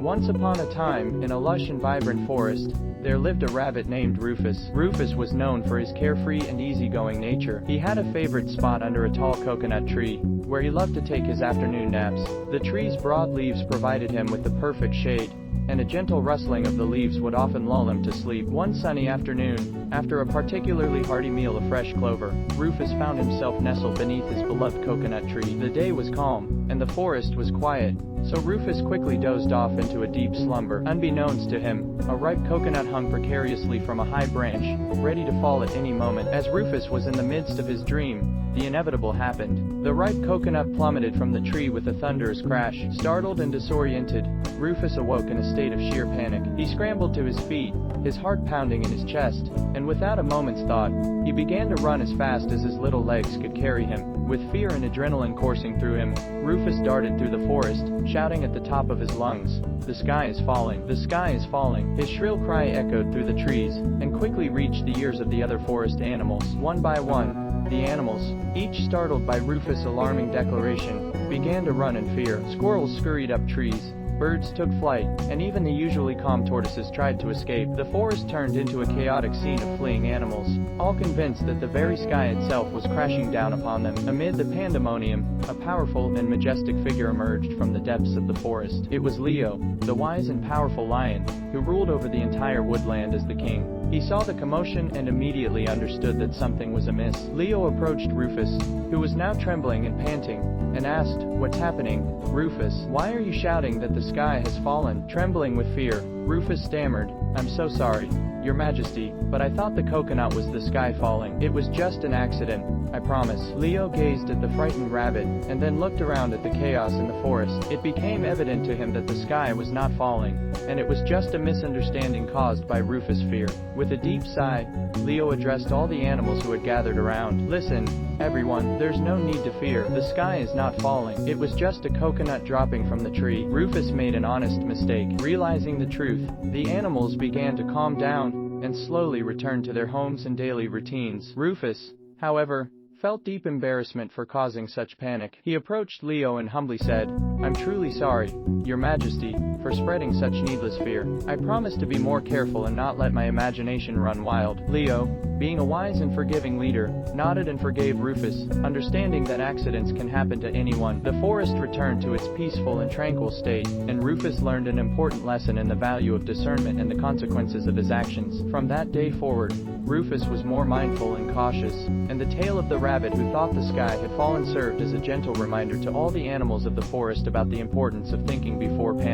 Once upon a time, in a lush and vibrant forest, there lived a rabbit named Rufus. Rufus was known for his carefree and easygoing nature. He had a favorite spot under a tall coconut tree, where he loved to take his afternoon naps. The tree's broad leaves provided him with the perfect shade, and a gentle rustling of the leaves would often lull him to sleep. One sunny afternoon, after a particularly hearty meal of fresh clover, Rufus found himself nestled beneath his beloved coconut tree. The day was calm, and the forest was quiet, so Rufus quickly dozed off into a deep slumber. Unbeknownst to him, a ripe coconut hung precariously from a high branch, ready to fall at any moment. As Rufus was in the midst of his dream, the inevitable happened. The ripe coconut plummeted from the tree with a thunderous crash. Startled and disoriented, Rufus awoke in a state of sheer panic. He scrambled to his feet, his heart pounding in his chest, and without a moment's thought, he began to run as fast as his little legs could carry him. With fear and adrenaline coursing through him, Rufus darted through the forest, shouting at the top of his lungs, "The sky is falling! The sky is falling!" His shrill cry echoed through the trees, and quickly reached the ears of the other forest animals. One by one, the animals, each startled by Rufus' alarming declaration, began to run in fear. Squirrels scurried up trees, birds took flight, and even the usually calm tortoises tried to escape. The forest turned into a chaotic scene of fleeing animals, all convinced that the very sky itself was crashing down upon them. Amid the pandemonium, a powerful and majestic figure emerged from the depths of the forest. It was Leo, the wise and powerful lion, who ruled over the entire woodland as the king. He saw the commotion and immediately understood that something was amiss. Leo approached Rufus, who was now trembling and panting, and asked, "What's happening, Rufus? Why are you shouting that the sky has fallen?" Trembling with fear, Rufus stammered, "I'm so sorry, Your Majesty, but I thought the coconut was the sky falling. It was just an accident, I promise." Leo gazed at the frightened rabbit, and then looked around at the chaos in the forest. It became evident to him that the sky was not falling, and it was just a misunderstanding caused by Rufus' fear. With a deep sigh, Leo addressed all the animals who had gathered around. "Listen, everyone, there's no need to fear. The sky is not falling. It was just a coconut dropping from the tree." Rufus made an honest mistake. Realizing the truth, the animals began to calm down, and slowly returned to their homes and daily routines. Rufus, however, felt deep embarrassment for causing such panic. He approached Leo and humbly said, "I'm truly sorry, Your Majesty, for spreading such needless fear. I promise to be more careful and not let my imagination run wild." Leo, being a wise and forgiving leader, nodded and forgave Rufus, understanding that accidents can happen to anyone. The forest returned to its peaceful and tranquil state, and Rufus learned an important lesson in the value of discernment and the consequences of his actions. From that day forward, Rufus was more mindful and cautious, and the tale of the rabbit who thought the sky had fallen served as a gentle reminder to all the animals of the forest about the importance of thinking before panicking.